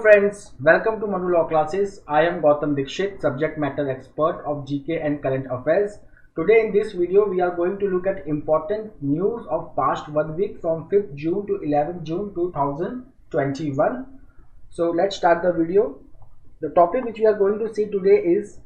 friends, welcome to Manu Law Classes. I am Gautam Dikshit, subject matter expert of GK and current affairs. Today in this video we are going to look at important news of past 1 week from 5th June to 11th June 2021. So let's start the video. The topic which we are going to see today is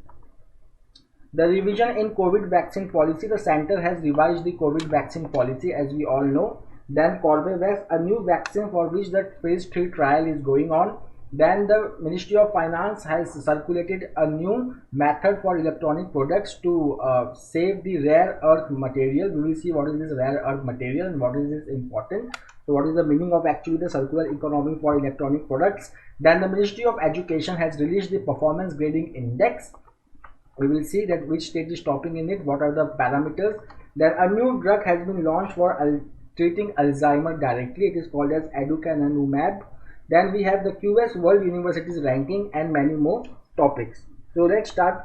the revision in COVID vaccine policy. The center has revised the COVID vaccine policy, as we all know. Then Corbevax, a new vaccine for which the phase 3 trial is going on. Then the Ministry of Finance has circulated a new method for electronic products to save the rare earth material. We will see what is this rare earth material and what is this important. So what is the meaning of actually the circular economy for electronic products. Then the Ministry of Education has released the performance grading index. We will see that which state is topping in it, what are the parameters. Then a new drug has been launched for treating Alzheimer directly. It is called as aducanumab. Then we have the QS World Universities ranking and many more topics. So let's start.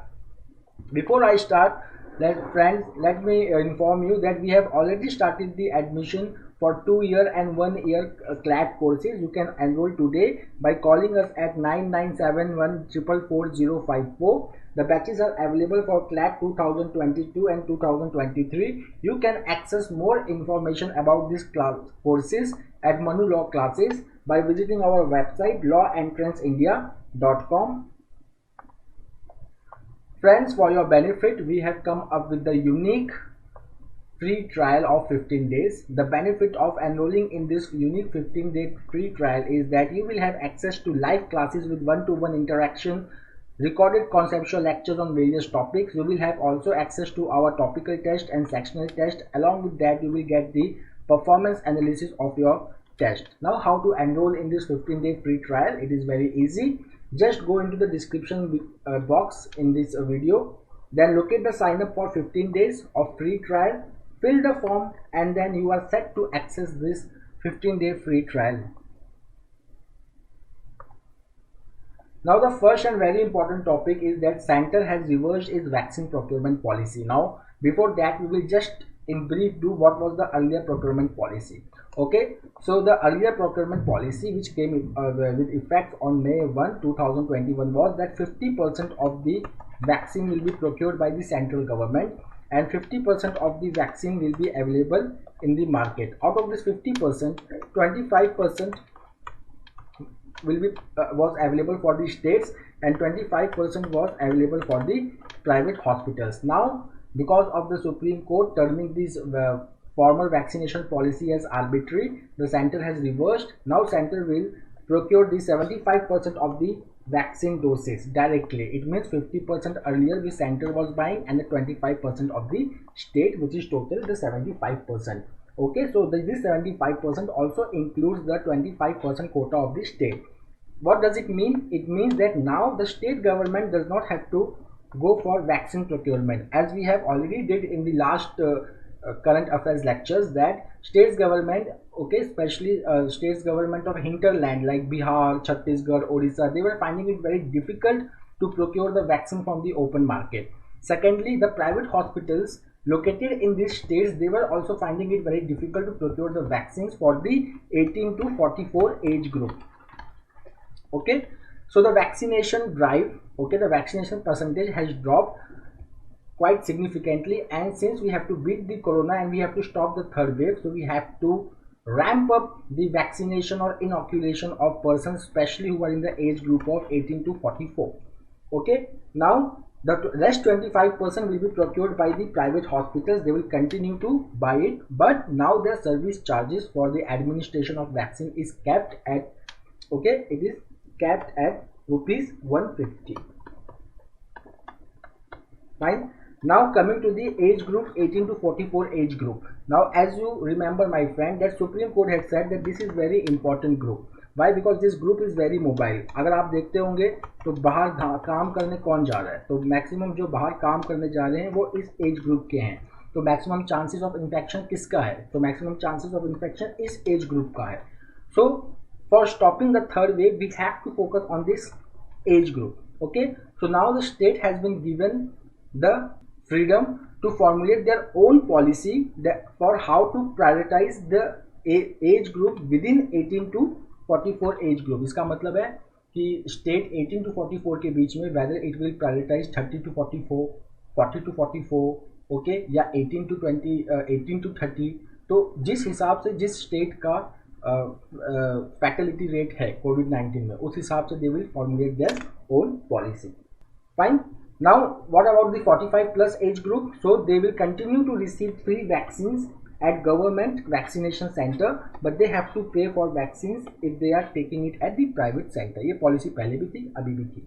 Before I start, let me inform you that we have already started the admission for 2-year and 1-year CLAT courses. You can enroll today by calling us at 9971444054. The batches are available for CLAT 2022 and 2023. You can access more information about these courses at Manu Law Classes by visiting our website lawenttranceindia.com. Friends, for your benefit, we have come up with the unique free trial of 15 days. The benefit of enrolling in this unique 15-day free trial is that you will have access to live classes with one-to-one interaction, recorded conceptual lectures on various topics. You will have also access to our topical test and sectional test. Along with that, you will get the performance analysis of your test. Now, how to enroll in this 15-day free trial? It is very easy. Just go into the description box in this video. Then locate the sign up for 15 days of free trial. Fill the form and then you are set to access this 15-day free trial. Now the first and very important topic is that center has reversed its vaccine procurement policy. Now before that we will just in brief do what was the earlier procurement policy. Okay, so the earlier procurement policy which came with effect on May 1, 2021 was that 50% of the vaccine will be procured by the central government and 50% of the vaccine will be available in the market. Out of this 50%, 25% will be was available for the states and 25% was available for the private hospitals. Now because of the Supreme Court terming this former vaccination policy as arbitrary, the center has reversed. Now center will procure the 75% of the vaccine doses directly. It means 50% earlier the center was buying and the 25% of the state, which is total the 75%. Okay, so this 75% also includes the 25% quota of the state. What does it mean? It means that now the state government does not have to go for vaccine procurement, as we have already did in the last current affairs lectures, that states government, okay, especially states government of hinterland like Bihar, Chhattisgarh, Odisha, they were finding it very difficult to procure the vaccine from the open market. Secondly, the private hospitals located in these states, they were also finding it very difficult to procure the vaccines for the 18 to 44 age group. Okay, so the vaccination drive, okay, the vaccination percentage has dropped quite significantly, and since we have to beat the corona and we have to stop the third wave, so we have to ramp up the vaccination or inoculation of persons, especially who are in the age group of 18 to 44. Okay, now the rest 25% will be procured by the private hospitals. They will continue to buy it, but now their service charges for the administration of vaccine is capped at, okay, it is capped at rupees 150. Fine. Now coming to the age group 18 to 44 age group. Now as you remember my friend that Supreme Court had said that this is very important group. Why? Because this group is very mobile. अगर आप देखते होंगे तो बाहर काम करने कौन जा रहा है, तो मैक्सिमम जो बाहर काम करने जा रहे हैं वो इस एज ग्रुप के हैं. तो मैक्सिमम चांसेस ऑफ इन्फेक्शन किसका है? तो मैक्सिमम चांसेस ऑफ इन्फेक्शन इस एज ग्रुप का है. So for stopping the third wave we have to focus on this age group. Okay, so now the state has been given the freedom to formulate their own policy for how to prioritize the age group within 18 to 44 age group. इसका मतलब है कि state 18 to 44 के बीच में whether it will prioritize 30 to 44, 40 to 44, okay, या 18 to 20, 18 to 30। तो जिस हिसाब से जिस स्टेट का फैटेलिटी रेट है कोविड-19 में, उस हिसाब से they will formulate their own policy. Fine. Now, what about the 45 plus age group? So they will continue to receive free vaccines at government vaccination center, but they have to pay for vaccines if they are taking it at the private center. ये policy पहले भी थी, अभी भी थी.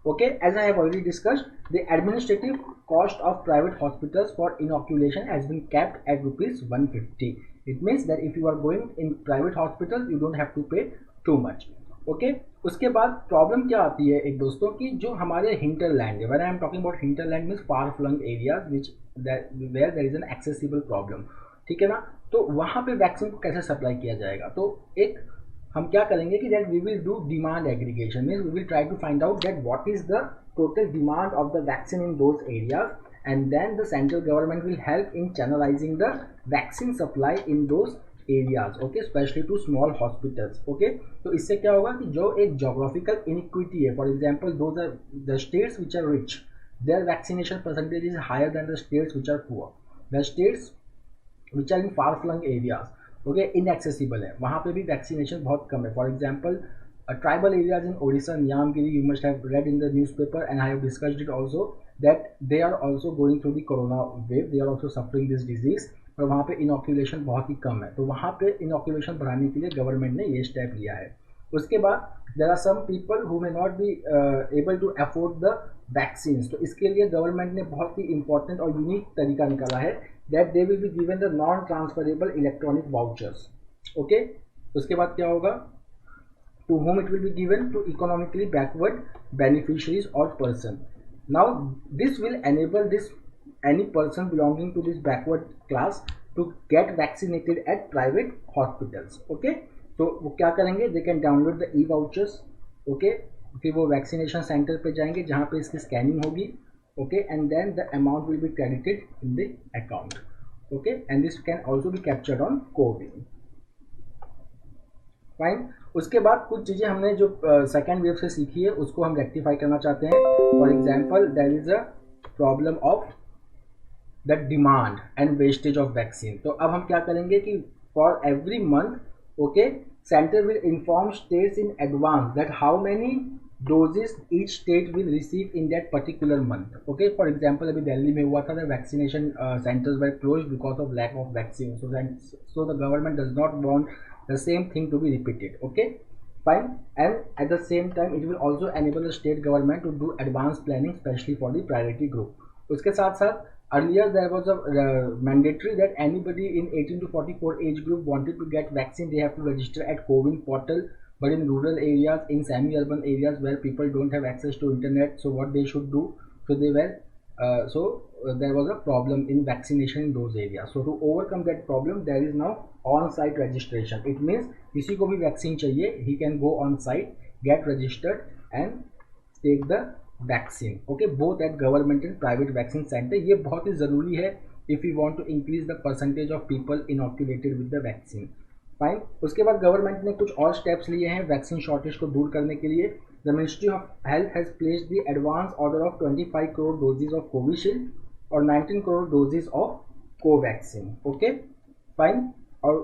Okay, as I have already discussed, the administrative cost of private hospitals for inoculation has been capped at rupees 150. It means that if you are going in private hospital, you don't have to pay too much. Okay उसके बाद problem क्या आती है एक दोस्तों की, जो हमारे हिंटरलैंड है, when I am talking about hinterland means far flung areas which where there is an accessible problem, ठीक है ना। तो वहाँ पे वैक्सीन को कैसे सप्लाई किया जाएगा, तो एक हम क्या करेंगे कि that we will do demand aggregation, means we will try to find out that what is the total demand of the vaccine in those areas, and then the central government will help in channelizing the vaccine supply in those areas, okay, specially to small hospitals, okay. तो इससे क्या होगा कि जो एक geographical inequity है, for example those are the states which are rich, there vaccination percentage is higher than the states which are poor, the states which are in far flung areas, okay, inaccessible है, वहाँ पे भी vaccination बहुत कम है। For example tribal areas in Odisha, Niyamgiri, you must have read in the newspaper and I have discussed it also that they are also going through the corona wave, they are also suffering this disease, और वहाँ पे inoculation बहुत ही कम है, तो वहाँ पे inoculation बढ़ाने के लिए गवर्नमेंट ने ये स्टेप लिया है। उसके बाद there are some people who may not be able to afford the vaccines, तो इसके लिए गवर्नमेंट ने बहुत ही इंपॉर्टेंट और यूनिक तरीका निकाला है that they will be given the non transferable electronic vouchers, okay. उसके बाद क्या होगा, to whom it will be given, to economically backward beneficiaries or person. Now this will enable this any person belonging to this backward class to get vaccinated at private hospitals, okay। तो वो क्या करेंगे, they can download the e-vouchers, okay, फिर वो vaccination centre पे जाएंगे जहाँ पे इसकी स्कैनिंग होगी, okay, and then the amount will be credited in the account, okay, and this can also be captured on CoWIN, fine. उसके बाद कुछ चीज़ें हमने जो सेकेंड वेव से सीखी है उसको हम रेक्टिफाई करना चाहते हैं। For example there is a problem of the demand and wastage of vaccine. तो अब हम क्या करेंगे कि for every month, okay, centre will inform states in advance that how many doses each state will receive in that particular month, okay. For example अभी दिल्ली में हुआ था the vaccination centres were closed because of lack of vaccine, so the government does not want the same thing to be repeated, okay, fine। And at the same time it will also enable the state government to do advanced planning especially for the priority group। उसके साथ साथ earlier there was a mandatory that anybody in 18 to 44 age group wanted to get vaccine, they have to register at CoWIN portal, but in rural areas, in semi-urban areas where people don't have access to internet, so what they should do, so they were there was a problem in vaccination in those areas, so to overcome that problem there is now on site registration। it means किसी को भी vaccine चाहिए, he can go on site, get registered and take the vaccine, okay, both at government and private vaccine center। ये बहुत ही ज़रूरी है if we want to increase the percentage of people inoculated with the vaccine, fine. उसके बाद government ने कुछ और steps लिए हैं वैक्सीन शॉर्टेज को दूर करने के लिए। The ministry of health has placed the advance order of 25 crore doses of Covishield और 19 crore doses of Covaxin, okay, fine. और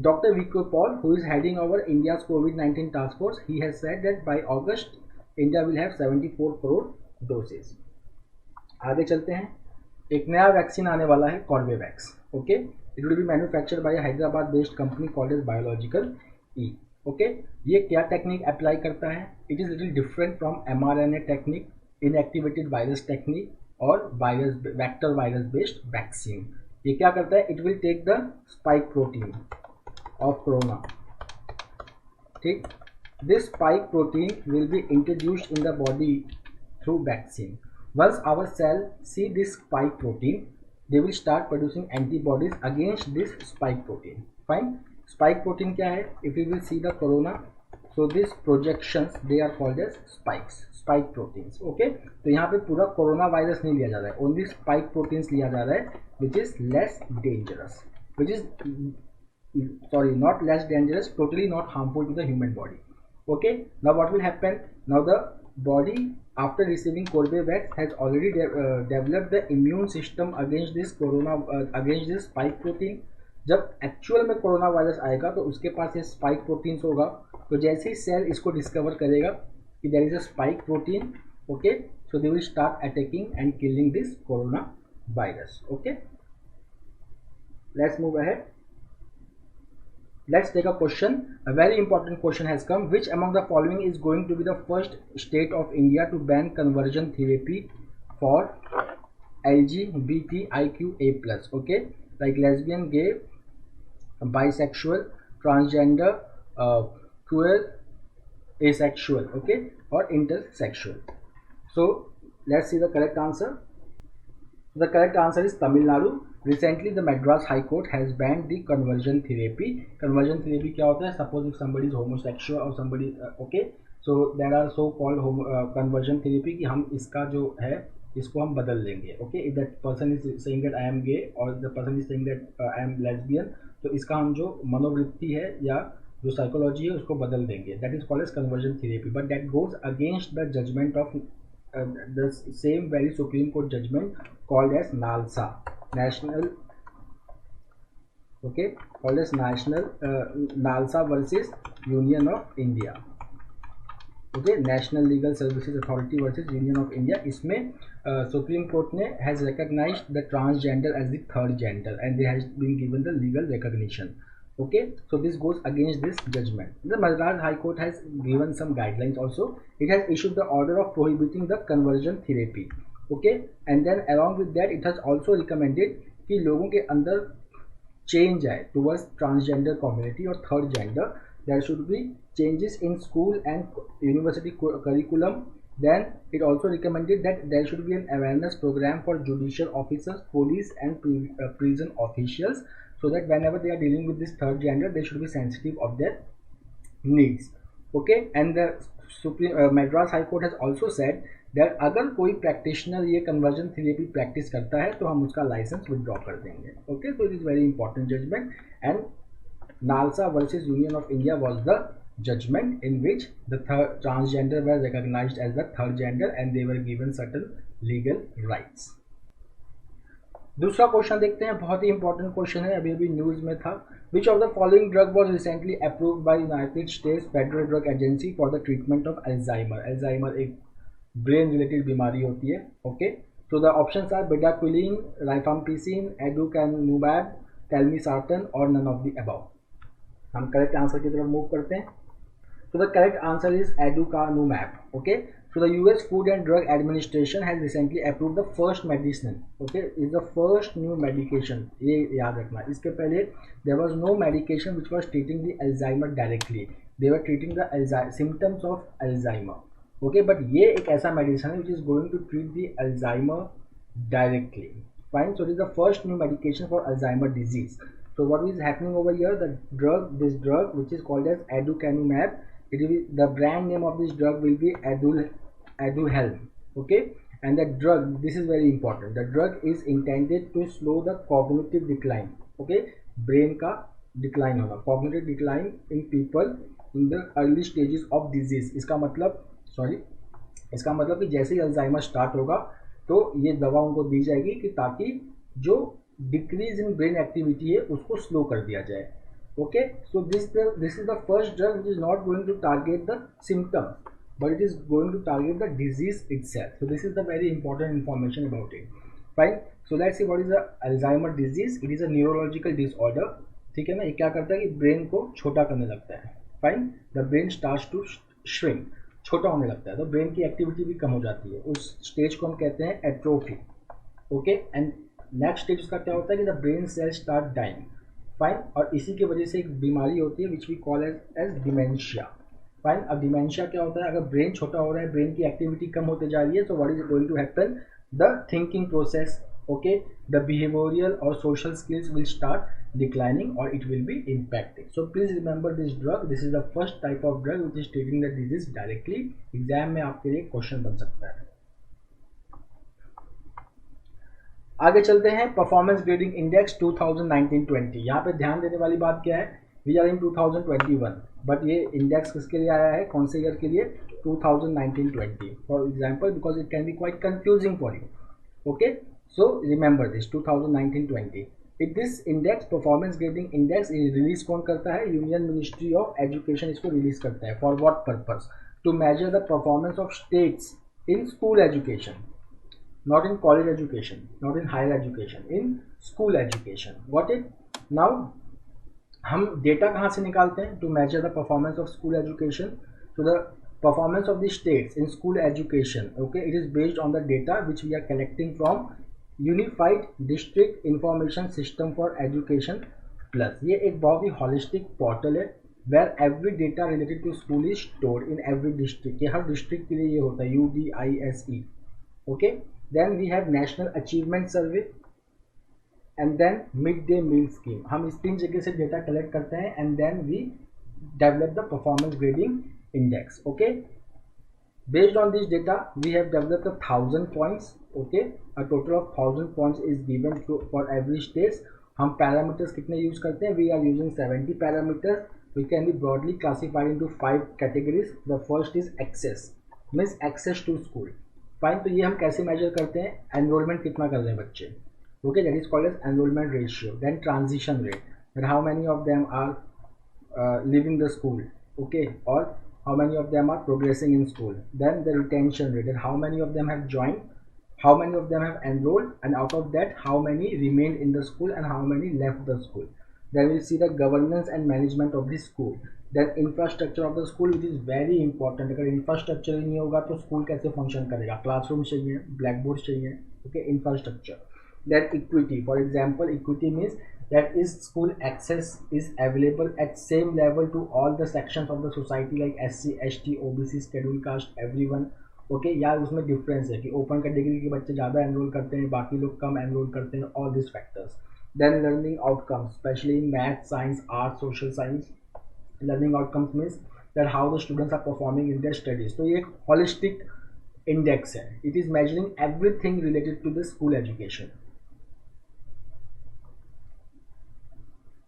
doctor VK Paul, who is heading over India's कोविड-19 task force, he has said that by August India will have 74 crore doses. आगे चलते हैं, एक नया vaccine आने वाला है Corbevax, okay, it will be manufactured by Hyderabad based company called as biological E, okay. ये क्या टेक्निक अप्लाई करता है, it is little different from mRNA technique, inactivated virus technique और virus vector virus based vaccine. ये क्या करता है, it will take the spike protein of corona, ठीक, this spike protein will be introduced in the body through vaccine. Once our cell see this spike protein, they will start producing antibodies against this spike protein. Fine. Spike protein क्या है? If you will see the corona, so these projections they are called as spikes, spike proteins. Okay. तो यहाँ पे पूरा corona virus नहीं लिया जा रहा है, only spike proteins लिया जा रहा है, which is less dangerous, which is not less dangerous, totally not harmful to the human body. Okay, now what will happen? Now the body after receiving Corbevax has already developed the immune system against this against this spike protein. जब actual में corona virus आएगा तो उसके पास ये spike proteins होगा, तो जैसे ही cell इसको डिस्कवर करेगा कि there is a spike protein, okay, so they will start attacking and killing this coronavirus. Okay, let's move ahead. Let's take a question. A very important question has come. Which among the following is going to be the first state of India to ban conversion therapy for LGBTIQA+? Okay, like lesbian, gay, bisexual, transgender, queer, asexual, okay, or intersexual. So let's see the correct answer. The correct answer is Tamil Nadu. Recently, the Madras High Court has banned the conversion therapy. Conversion therapy क्या होता है? Suppose if somebody is homosexual or somebody okay, so there are so called conversion therapy कि हम इसका जो है इसको हम बदल लेंगे. Okay, if that person is saying that I am gay or the person is saying that I am lesbian, तो इसका हम जो मनोवृत्ति है या जो साइकोलॉजी है उसको बदल देंगे. That is called as conversion therapy, but that goes against the judgment of the same very Supreme Court judgment called as NALSA, National, okay, called as National NALSA versus Union of India. Okay, National Legal Services Authority versus Union of India. इसमें Supreme Court ने has recognized the transgender as the third gender and they has been given the legal recognition. Okay, so this goes against this judgment. The Madras High Court has given some guidelines also. It has issued the order of prohibiting the conversion therapy. Okay, and then along with that it has also recommended कि लोगों के अंदर change आए towards transgender community or third gender. There should be changes in school and university curriculum. Then it also recommended that there should be an awareness program for judicial officers, police and prison officials, so that whenever they are dealing with this third gender, they should be sensitive of their needs. Okay, and the Madras High Court has also said that अगर कोई practitioner ये conversion therapy practice करता है तो हम उसका license withdraw कर देंगे. Okay, so it is very important judgment, and NALSA versus Union of India was the judgment in which the transgender were recognized as the third gender and they were given certain legal rights. दूसरा question देखते हैं, बहुत ही important question है, अभी अभी news में था. Which of the following drug was recently approved by United States federal drug agency for the treatment of Alzheimer? Alzheimer एक ब्रेन रिलेटेड बीमारी होती है. ओके, तो the options are bedaquiline, rifampicin, aducanumab, telmisartan और none of the above. हम correct answer की तरफ move करते हैं. So the correct answer is aducanumab. Okay, so the US Food and Drug Administration has recently approved the first medicine. Okay, is the first new medication. ये याद रखना. इसके पहले there was no medication which was treating the Alzheimer directly. They were treating the symptoms of Alzheimer. Okay, but ये एक ऐसा medicine है which is going to treat the Alzheimer directly. Fine. So it is the first new medication for Alzheimer disease. So what is happening over here? This drug which is called as aducanumab. The brand name of this drug will be Aduhelm. Okay, and the drug, this is very important, the drug is intended to slow the cognitive decline. Okay, brain का decline होगा, cognitive decline in people in the early stages of disease. इसका मतलब कि जैसे ही Alzheimer start होगा तो ये दवा उनको दी जाएगी कि ताकि जो डिक्रीज इन ब्रेन एक्टिविटी है उसको स्लो कर दिया जाए. Okay, so this is the first drug which is not going to target the symptoms, but it is going to target the disease itself. So this is the very important information about it. Fine. So let's see what is the Alzheimer disease. It is a neurological disorder. ठीक है ना, ये क्या करता है कि brain को छोटा करने लगता है. Fine, the brain starts to shrink, छोटा होने लगता है, तो ब्रेन की एक्टिविटी भी कम हो जाती है. उस स्टेज को हम कहते हैं atrophy. Okay, and next stage उसका क्या होता है कि the brain cell start dying. Fine, और इसी की वजह से एक बीमारी होती है which we call as dementia. Fine, अब डिमेंशिया क्या होता है? अगर ब्रेन छोटा हो रहा है, ब्रेन की एक्टिविटी कम होते जा रही है, तो what is going to happen? The thinking process, okay, the behavioural और social skills will start declining और it will be impacting. So please remember this drug. This is the first type of drug which is treating the disease directly. Exam में आपके लिए question बन सकता है. आगे चलते हैं. Performance grading index 2019-20. यहाँ पे ध्यान देने वाली बात क्या है वी आर इन 2021, बट ये इंडेक्स किसके लिए आया है, कौन से ईयर के लिए, 2019-20 for example, because it can be quite confusing for you. Okay, so remember this 2019-20. It this index, performance grading index, release कौन करता है, यूनियन मिनिस्ट्री ऑफ एजुकेशन इसको रिलीज करता है. For what purpose, to measure the performance of states in school education, not in college education, not in higher education, in school education. Got it? Now हम data कहाँ से निकालते हैं, to measure the performance of school education, तो the performance of the states in school education, okay, it is based on the data which we are collecting from unified district information system for education plus. ये एक बहुत ही holistic portal है where every data related to school is stored in every district. ये हर district के लिए ये होता है UDISE. Okay, then we have national achievement survey and then mid day meal scheme. हम इस तीन जगह से डेटा कलेक्ट करते हैं and then we develop the performance grading index. Okay, based on this data we have developed 1,000 points. Okay, a total of 1,000 points is given for every state. हम parameters कितने use करते हैं, we are using 70 parameters. We can be broadly classified into 5 categories. The first is access, means access to school. Fine, तो ये हम कैसे major करते हैं, एनरोलमेंट कितना कर रहे हैं बच्चे. Okay, that is called as enrolment ratio. Then transition rate, that how many of them are leaving the school, okay, और how many of them are progressing in school. Then the retention rate, and how many of them have joined, how many of them have enrolled, and out of that how many remained in the school and how many left the school. Then we'll see the governance and management of the school. Then infrastructure of the school, which is very important. अगर infrastructure ही नहीं होगा तो school कैसे function करेगा, classroom चाहिए, blackboard चाहिए, okay, infrastructure. Then equity, for example, equity means that is school access is available at same level to all the sections of the society like SC, ST, OBC, scheduled caste, everyone. Okay, या उसमें difference है कि open category के बच्चे ज़्यादा enrol करते हैं, बाकी लोग कम एनरोल करते हैं, all this factors. Then learning outcomes, specially in math, science, art, social science. Learning outcomes means that how the students are performing in their studies. तो ये एक होलिस्टिक इंडेक्स है. It is measuring everything related to the school education.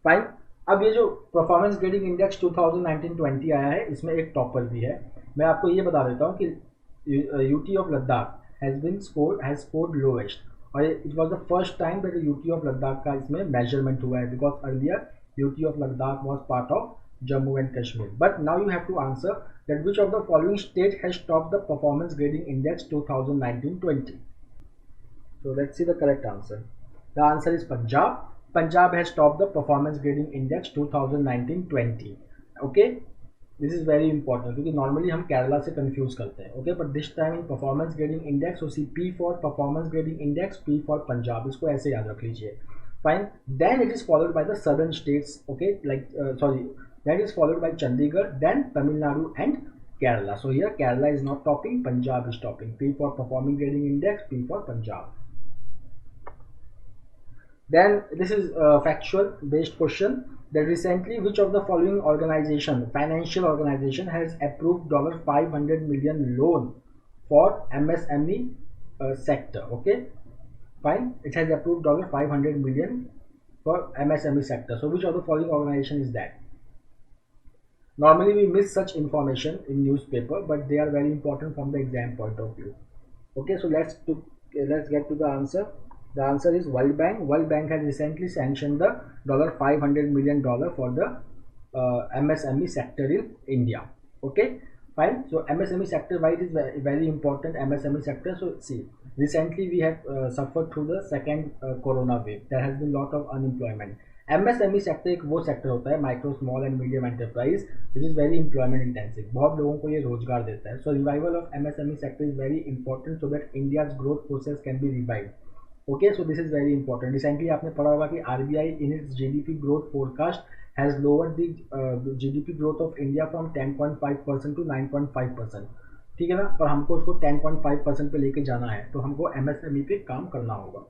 Fine, अब ये जो performance grading index 2019-20 आया है, इसमें एक टॉपर भी है. मैं आपको ये बता देता हूँ कि UT of Ladakh has scored lowest, और it was the first time that UT of Ladakh का इसमें मेजरमेंट हुआ है, because earlier UT of Ladakh was part of Jammu and Kashmir. But now you have to answer that which of the following state has topped the performance grading index 2019-20. So let's see the correct answer. The answer is Punjab. Punjab has topped the performance grading index 2019-20. Okay, this is very important क्योंकि normally हम केरला से confuse करते हैं. Okay, but this time in performance grading index, so see P for performance grading index, P for Punjab. इसको ऐसे याद रख लीजिए. Fine. Then it is followed by the southern states. Okay, like that is followed by Chandigarh, then Tamil Nadu and Kerala. So here Kerala is not topping, Punjab is topping. P for performing grading index, P for Punjab. Then this is a factual based question, that recently which of the following financial organization has approved $500 million loan for MSME sector. Okay, fine, it has approved $500 million for MSME sector. So which of the following organization is that? Normally we miss such information in newspaper, but they are very important from the exam point of view. Okay, so let's get to the answer. The answer is World Bank. World Bank has recently sanctioned the $500 million for the MSME sector in India. Okay, fine. So MSME sector, why it is very important, MSME sector? So see, recently we have suffered through the second corona wave. There has been lot of unemployment. MSME sector एक वो sector होता है, micro small and medium enterprise, which is very employment intensive. बहुत लोगों को ये रोजगार देता है. So revival of MSME sector is very important so that India's growth process can be revived. Okay, so this is very important. Recently आपने पढ़ा होगा कि RBI in its GDP growth forecast has lowered the GDP growth of India from 10.5% to 9.5%. ठीक है ना, पर हमको उसको 10.5% पे लेके जाना है, तो हमको MSME पे काम करना होगा.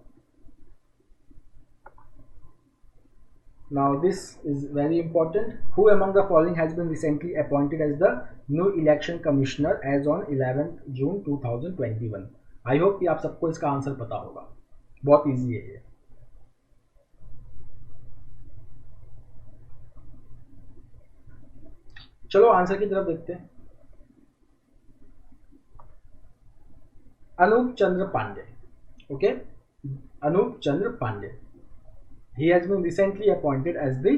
Now this is very important. Who among the following has been recently appointed as the new election commissioner as on 11th June 2021? I hope कि आप सबको इसका आंसर पता होगा. बहुत इजी है ये. चलो आंसर की तरफ देखते हैं। Anup Chandra Pandey, okay, Anup Chandra Pandey, he has been recently appointed as the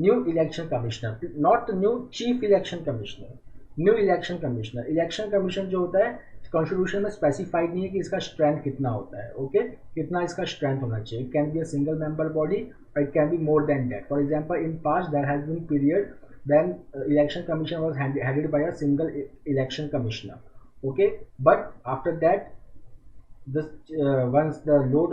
new election commissioner, not the new chief election commissioner, new election commissioner। election commission जो होता है कॉन्स्टिट्यूशन में स्पेसिफाइड नहीं है कि इसका स्ट्रेंथ कितना होता है, ओके, कितना इसका स्ट्रेंथ होना चाहिए। It can be a single member body और it can be more than that. For example in past there has been period when election commission was headed by a single election commissioner, okay, but after that this once the load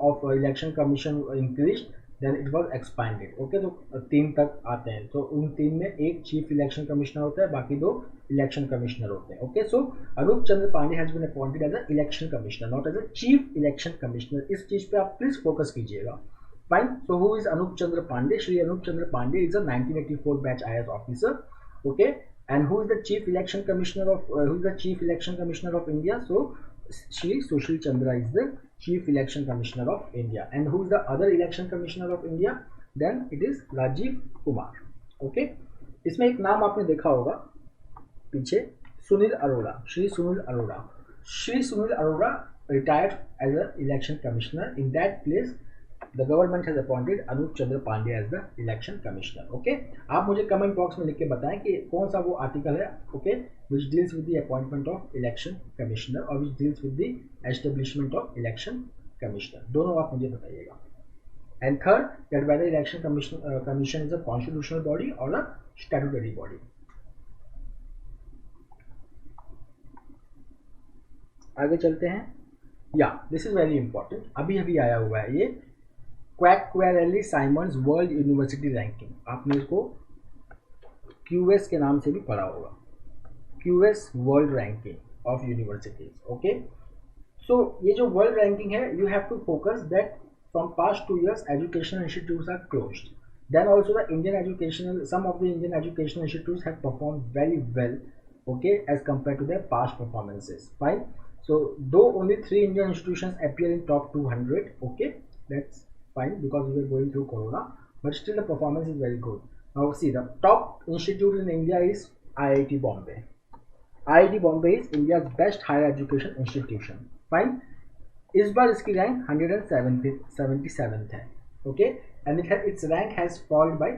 of election commission increased, then it was expanded, okay। तो 3 तक आते हैं, तो उन 3 में एक chief election commissioner होता है, बाकी 2 इलेक्शन कमिश्नर होते हैं, okay. So Anup Chandra Pandey has been appointed as a election commissioner, not as a chief election commissioner. इस चीज पे आप प्लीज फोकस कीजिएगा, fine. So who is Anup Chandra Pandey? Shri Anup Chandra Pandey is a 1984 batch IAS officer, okay। And who is the chief election commissioner of India? So Shri Sushil Chandra is the chief election commissioner of India. And who is the other election commissioner of India? Then it is Rajiv Kumar, okay। इसमें एक नाम आपने देखा होगा पीछे, Sunil Arora, Shri Sunil Arora. Shri Sunil Arora retired as a election commissioner. In that place the government has appointed Anup Chandra Pandey as the election commissioner, okay। आप मुझे comment box में लिख के बताएं कि कौन सा वो आर्टिकल है, okay, which deals with the appointment of election commissioner or which deals with the establishment of election commissioner, दोनों आप मुझे बताइएगा। And third, that whether election commission is a constitutional body or a statutory body। आगे चलते हैं। या this is very important, अभी अभी आया हुआ है ये, क्वैक्वेरेली साइमंड्स वर्ल्ड यूनिवर्सिटी रैंकिंग। आपने इसको QS के नाम से भी पढ़ा होगा, QS world ranking of universities, okay. So ये जो वर्ल्ड रैंकिंग है, you have to focus that from past 2 years educational institutes are closed, then also the Indian educational, some of the Indian educational institutes have perform very well, okay, as compared to their past performances, fine। So though only 3 Indian institutions appear in top 200, okay, that's fine because we were going through corona, but still the performance is very good। Now see, the top institute in India is IIT Bombay। IIT Bombay is India's best higher education institution, fine। इस बार इसकी rank 177th है, okay, and its rank has fallen by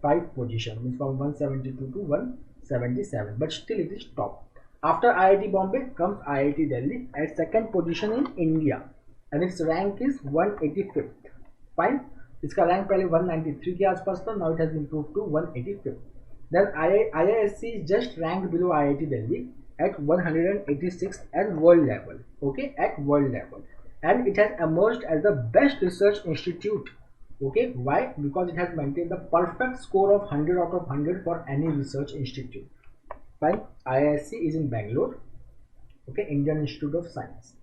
5 positions, means from 172 to 177, but still it is top। After IIT Bombay comes IIT Delhi at second position in India and its rank is 185th, fine। इसका rank पहले 193 के आसपास था, now it has improved to 185th। Then IISc is just ranked below IIT Delhi at 186th at world level, okay, at world level, and it has emerged as the best research institute, okay। Why? Because it has maintained the perfect score of 100 out of 100 for any research institute, fine। IISc is in Bangalore, okay, Indian Institute of Science।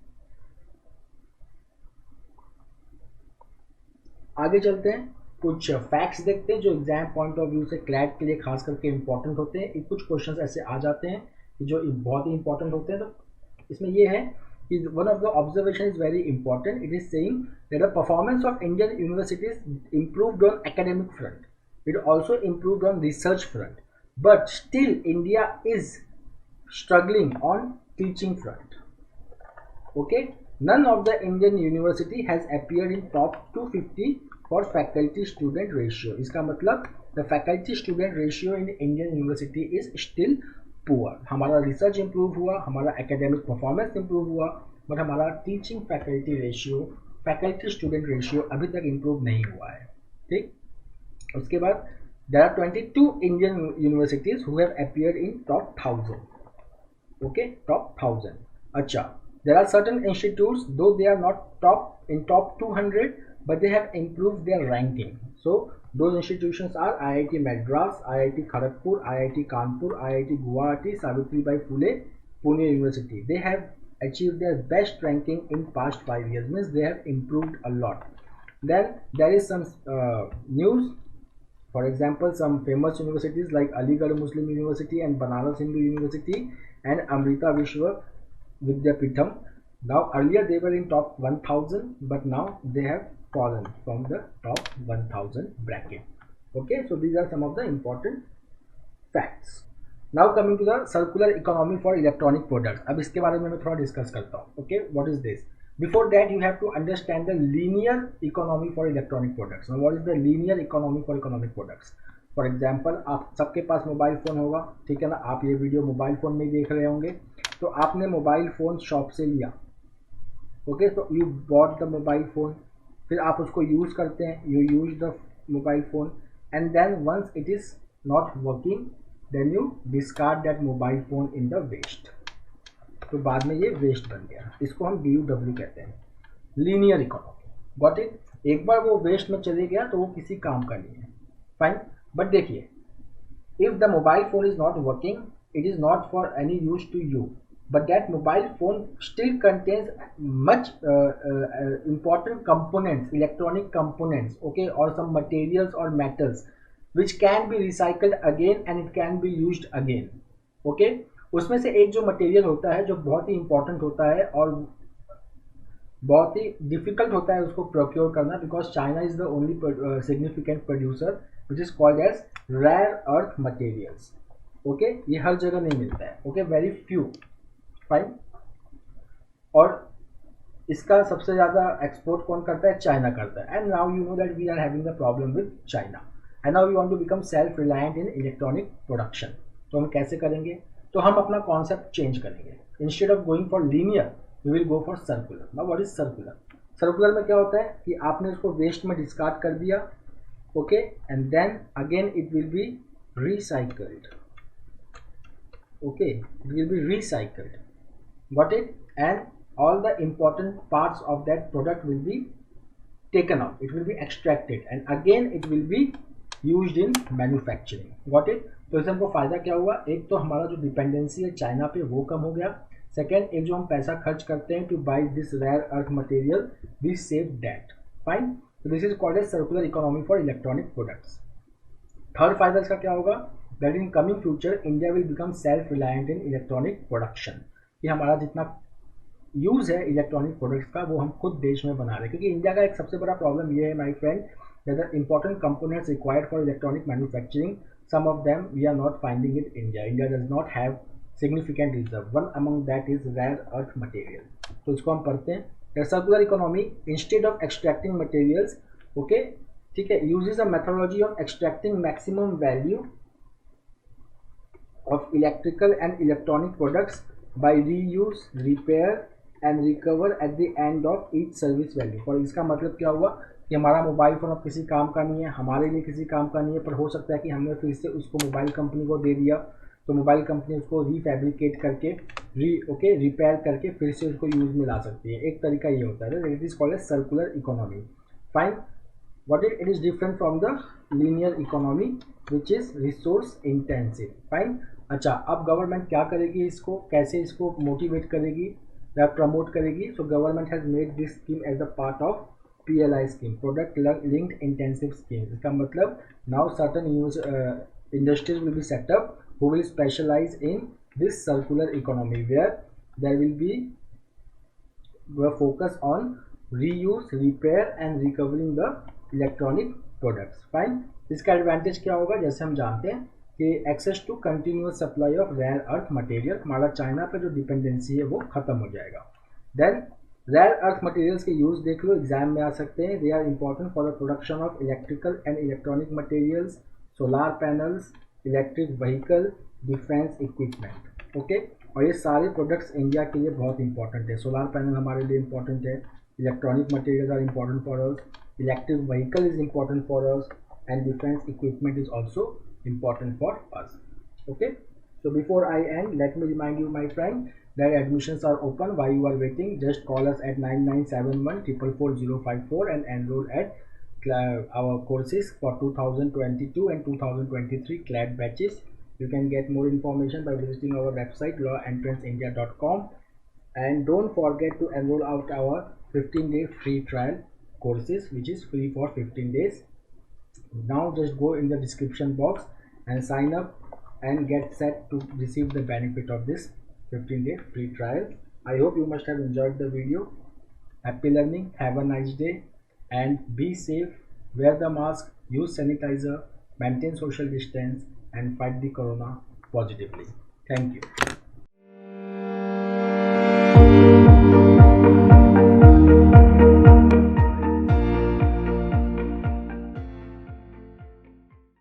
आगे चलते हैं, कुछ facts देखते हैं जो exam point of view से CLAT के लिए खास करके इंपॉर्टेंट होते हैं। कुछ क्वेश्चंस ऐसे आ जाते हैं कि जो बहुत ही इंपॉर्टेंट होते हैं, तो इसमें ये है कि one of the observation is very important. It is saying that the performance of Indian universities improved on academic front, it also improved on research front, but still India is struggling on teaching front, okay। None of the Indian university has appeared in top 250 for faculty student ratio। इसका मतलब the faculty student ratio in Indian university is still poor। हमारा research improve हुआ, हमारा academic performance improve हुआ, but हमारा teaching faculty ratio, faculty student ratio अभी तक improve नहीं हुआ है, ठीक। उसके बाद there are 22 Indian universities who have appeared in top 1000, okay, top 1000। अच्छा, there are certain institutes though they are not top 200 but they have improved their ranking। So those institutions are IIT Madras, IIT Kharagpur, IIT Kanpur, IIT Guwahati, Savitribai Phule, Pune University। They have achieved their best ranking in past 5 years, means they have improved a lot। Then there is some news, for example some famous universities like Aligarh Muslim University and Banaras Hindu University and Amrita Vishwa Vidyapeetham, now earlier they were in top 1000 but now they have fallen from the top 1000 bracket, okay। So these are some of the important facts. Now coming to the circular economy for electronic products. अब इसके बारे में मैं थोड़ा discuss करता हूँ। Okay, what is this? Before that you have to understand the linear economy for electronic products. Now what is the linear economy for economic products? For example, आप सबके पास मोबाइल फ़ोन होगा, ठीक है ना? आप ये वीडियो मोबाइल फ़ोन में ही देख रहे होंगे। तो आपने मोबाइल फ़ोन शॉप से लिया, ओके, तो you bought the mobile phone, फिर आप उसको यूज़ करते हैं, you use the mobile phone, and then once it is not working, then you discard that mobile phone in the waste. तो बाद में ये वेस्ट बन गया, इसको हम DUW कहते हैं, लीनियर इकोनॉमी। Got it? एक बार वो वेस्ट में चले गया तो वो किसी काम का नहीं है, फाइन। बट देखिए, if the mobile phone is not working, it is not for any use to you, but that mobile phone still contains much important components, electronic components, okay, or some materials or metals which can be recycled again and it can be used again, okay। उसमें से एक जो material होता है जो बहुत ही important होता है और बहुत ही डिफिकल्ट होता है उसको प्रोक्योर करना, because China is the only significant producer which is called as rare earth materials, okay. ये हर जगह नहीं मिलता है, ओके, वेरी फ्यू, फाइन। और इसका सबसे ज़्यादा एक्सपोर्ट कौन करता है? चाइना करता है। And now you know that we are having the problem with China, and now we want to become self reliant in electronic production. तो हम कैसे करेंगे? तो हम अपना कॉन्सेप्ट चेंज करेंगे। Instead of going for linear, we will go for circular. Now what is circular? Circular में क्या होता है कि आपने उसको वेस्ट में डिस्कार्ड कर दिया, okay, and then again it will be recycled, okay, it will be recycled, got it? And all the important parts of that product will be taken out, it will be extracted and again it will be used in manufacturing, got it? तो इससे हमको फायदा क्या हुआ? एक तो हमारा जो डिपेंडेंसी है चाइना पे वो कम हो गया। सेकेंड, एक जो हम पैसा खर्च करते हैं to buy this rare earth material, we save that, fine. तो this is called as circular economy for electronic products. Third फायदा इसका क्या होगा? That in coming future India will become self reliant in electronic production, कि हमारा जितना use है electronic products का वो हम खुद देश में बना रहे हैं। क्योंकि इंडिया का एक सबसे बड़ा प्रॉब्लम ये है my friend, that the important components required for electronic manufacturing, some of them we are not finding it India. India does not have significant reserve, one among that is rare earth material. तो इसको हम पढ़ते हैं। Circular economy, instead of extracting materials, okay, ठीक है, uses a methodology of extracting maximum value of electrical and electronic products by reuse, repair and recover at the end of each service value। और इसका मतलब क्या हुआ कि हमारा mobile phone अब किसी काम का नहीं है, हमारे लिए किसी काम का नहीं है, पर हो सकता है कि हमने फिर से उसको मोबाइल कंपनी को दे दिया, तो मोबाइल कंपनी उसको रीफैब्रिकेट करके रिपेयर करके फिर से उसको यूज़ में ला सकती है। एक तरीका ये होता है, it is called as circular economy, fine. What it is different from the linear economy which is resource intensive, fine। अच्छा, अब गवर्नमेंट क्या करेगी, इसको कैसे इसको मोटिवेट करेगी या प्रमोट करेगी? So government has made this scheme as a part of PLI scheme, product linked intensive scheme. इसका मतलब now certain industries will be set up who will specialise in this circular economy where there will be focus on reuse, repair and recovering the electronic products, fine. इसका advantage क्या होगा? जैसे हम जानते हैं कि access to continuous supply of rare earth material, हमारा China पर जो डिपेंडेंसी है वो खत्म हो जाएगा। देन रेयर अर्थ मटेरियल्स के यूज देख लो, एग्जाम में आ सकते हैं। They are important for the production of electrical and electronic materials, solar panels, electric vehicle, defence equipment, okay. और ये सारे प्रोडक्ट्स इंडिया के लिए बहुत इंपॉर्टेंट है। सोलार पैनल हमारे लिए इंपॉर्टेंट है, electronic materials are important for us, electric vehicle is important for us, and defense equipment is also important for us, okay। So before I end, let me remind you my friend that admissions are open. While you are waiting, just call us at 9971444054 and enroll at our courses for 2022 and 2023 CLAT batches. You can get more information by visiting our website lawentranceindia.com, and don't forget to enroll out our 15-day free trial courses which is free for 15 days. Now just go in the description box and sign up and get set to receive the benefit of this 15-day free trial. I hope you must have enjoyed the video. Happy learning, have a nice day and be safe. Wear the mask, use sanitizer, maintain social distance and fight the corona positively. Thank you.